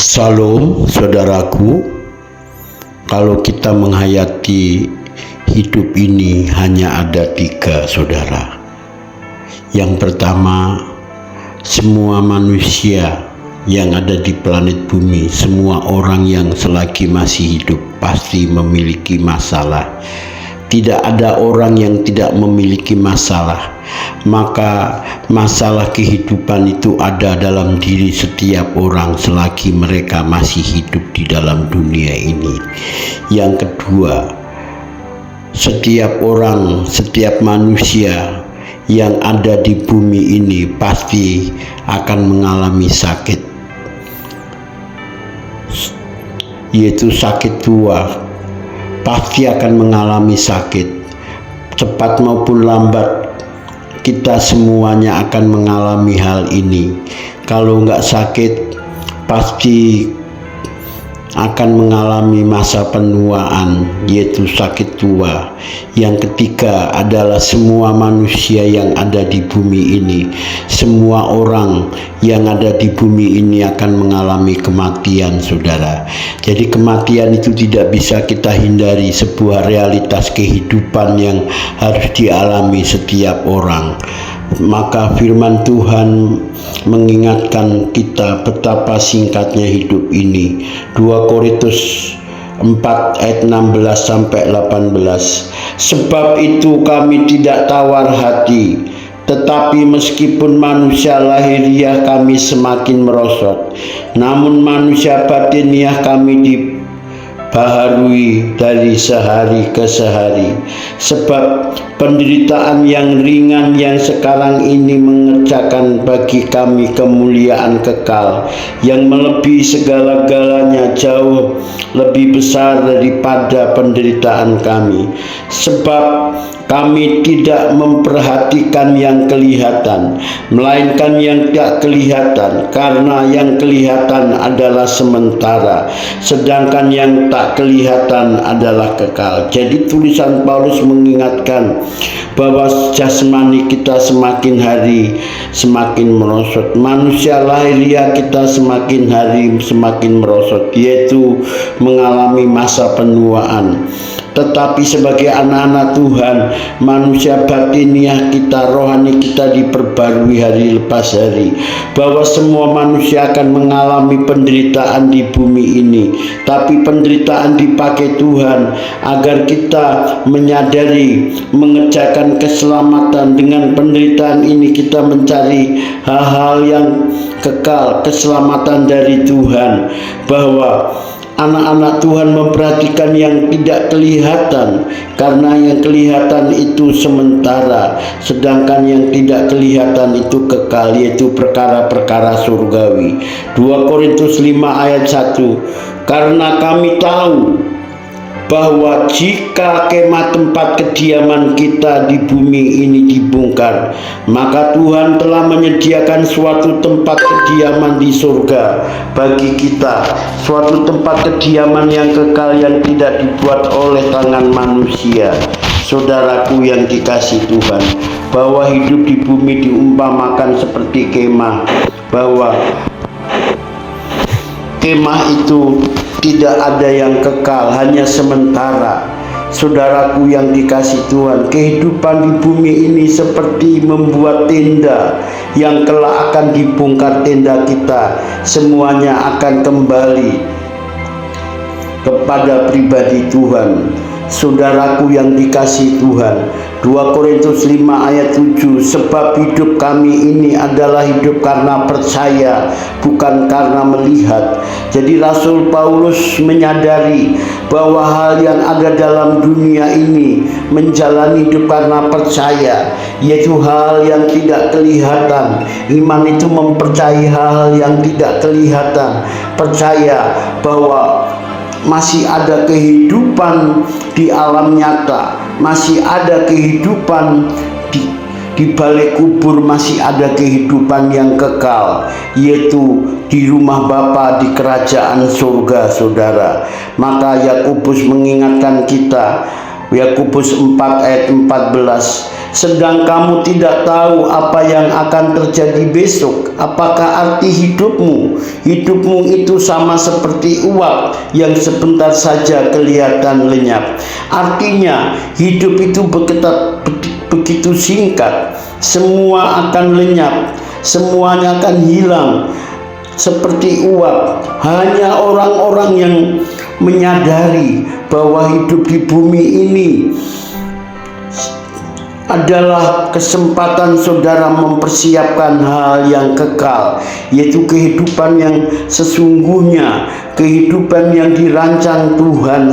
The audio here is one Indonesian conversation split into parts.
Salam saudaraku, kalau kita menghayati hidup ini hanya ada 3 saudara. Yang pertama, semua manusia yang ada di planet bumi, semua orang yang selagi masih hidup pasti memiliki masalah. Tidak ada orang yang tidak memiliki masalah. Maka masalah kehidupan itu ada dalam diri setiap orang selagi mereka masih hidup di dalam dunia ini. Yang kedua, setiap orang, setiap manusia yang ada di bumi ini pasti akan mengalami sakit, yaitu sakit tua. Pasti akan mengalami sakit, cepat maupun lambat. Kita semuanya akan mengalami hal ini. Kalau nggak sakit, pasti akan mengalami masa penuaan, yaitu sakit tua. Yang ketiga adalah semua manusia yang ada di bumi ini, semua orang yang ada di bumi ini akan mengalami kematian, saudara. Jadi kematian itu tidak bisa kita hindari, sebuah realitas kehidupan yang harus dialami setiap orang. Maka firman Tuhan mengingatkan kita betapa singkatnya hidup ini. 2 Korintus 4 ayat 16 sampai 18. Sebab itu kami tidak tawar hati, tetapi meskipun manusia lahiriah kami semakin merosot, namun manusia batiniah kami dibaharui dari sehari ke sehari. Sebab penderitaan yang ringan yang sekarang ini mengerjakan bagi kami kemuliaan kekal yang melebihi segala-galanya, jauh lebih besar daripada penderitaan kami. Sebab kami tidak memperhatikan yang kelihatan, melainkan yang tidak kelihatan, karena yang kelihatan adalah sementara, sedangkan yang tak kelihatan adalah kekal. Jadi tulisan Paulus mengingatkan bahwa jasmani kita semakin hari semakin merosot, manusia lahiriah kita semakin hari semakin merosot, yaitu mengalami masa penuaan. Tetapi sebagai anak-anak Tuhan, manusia batiniah kita, rohani kita diperbarui hari lepas hari. Bahwa semua manusia akan mengalami penderitaan di bumi ini, tapi penderitaan dipakai Tuhan agar kita menyadari, mengerjakan keselamatan. Dengan penderitaan ini kita mencari hal-hal yang kekal, keselamatan dari Tuhan. Bahwa anak-anak Tuhan memperhatikan yang tidak kelihatan, karena yang kelihatan itu sementara, sedangkan yang tidak kelihatan itu kekal, yaitu perkara-perkara surgawi. 2 Korintus 5 ayat 1. Karena kami tahu bahwa jika kemah tempat kediaman kita di bumi ini dibongkar, maka Tuhan telah menyediakan suatu tempat kediaman di surga bagi kita, suatu tempat kediaman yang kekal yang tidak dibuat oleh tangan manusia. Saudaraku yang dikasihi Tuhan, bahwa hidup di bumi diumpamakan seperti kemah, bahwa kemah itu tidak ada yang kekal, hanya sementara. Saudaraku yang dikasihi Tuhan, kehidupan di bumi ini seperti membuat tenda yang kelak akan dibongkar tenda kita. Semuanya akan kembali kepada pribadi Tuhan. Saudaraku yang dikasihi Tuhan, 2 Korintus 5 ayat 7. Sebab hidup kami ini adalah hidup karena percaya, bukan karena melihat. Jadi Rasul Paulus menyadari bahwa hal yang ada dalam dunia ini menjalani hidup karena percaya, yaitu hal yang tidak kelihatan. Iman itu mempercayai hal yang tidak kelihatan, percaya bahwa masih ada kehidupan di alam nyata, masih ada kehidupan di balik kubur, masih ada kehidupan yang kekal, yaitu di rumah Bapa di kerajaan surga, saudara. Maka Yakobus mengingatkan kita, Yakobus 4 ayat 14, sedang kamu tidak tahu apa yang akan terjadi besok. Apakah arti hidupmu? Hidupmu itu sama seperti uap yang sebentar saja kelihatan lenyap. Artinya hidup itu begitu singkat, semua akan lenyap, semuanya akan hilang seperti uap. Hanya orang-orang yang menyadari bahwa hidup di bumi ini adalah kesempatan saudara mempersiapkan hal yang kekal, yaitu kehidupan yang sesungguhnya, kehidupan yang dirancang Tuhan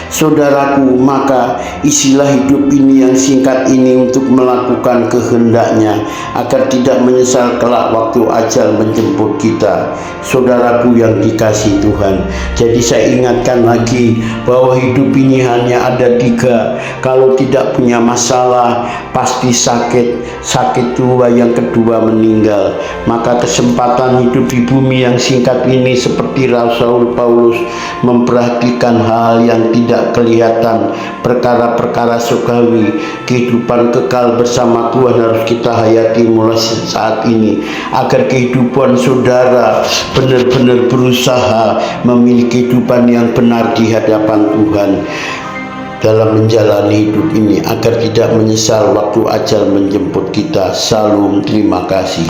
saudaraku. Maka isilah hidup ini yang singkat ini untuk melakukan kehendaknya, agar tidak menyesal kelak waktu ajal menjemput kita. Saudaraku yang dikasihi Tuhan, jadi saya ingatkan lagi bahwa hidup ini hanya ada 3. Kalau tidak punya masalah, pasti sakit tua, yang kedua meninggal. Maka kesempatan hidup di bumi yang singkat ini seperti Rasul Paulus memperhatikan hal yang tidak kelihatan, perkara-perkara surgawi. Kehidupan kekal bersama Tuhan harus kita hayati mulai saat ini, agar kehidupan saudara benar-benar berusaha memiliki kehidupan yang benar di hadapan Tuhan dalam menjalani hidup ini, agar tidak menyesal waktu ajal menjemput kita. Salam, terima kasih.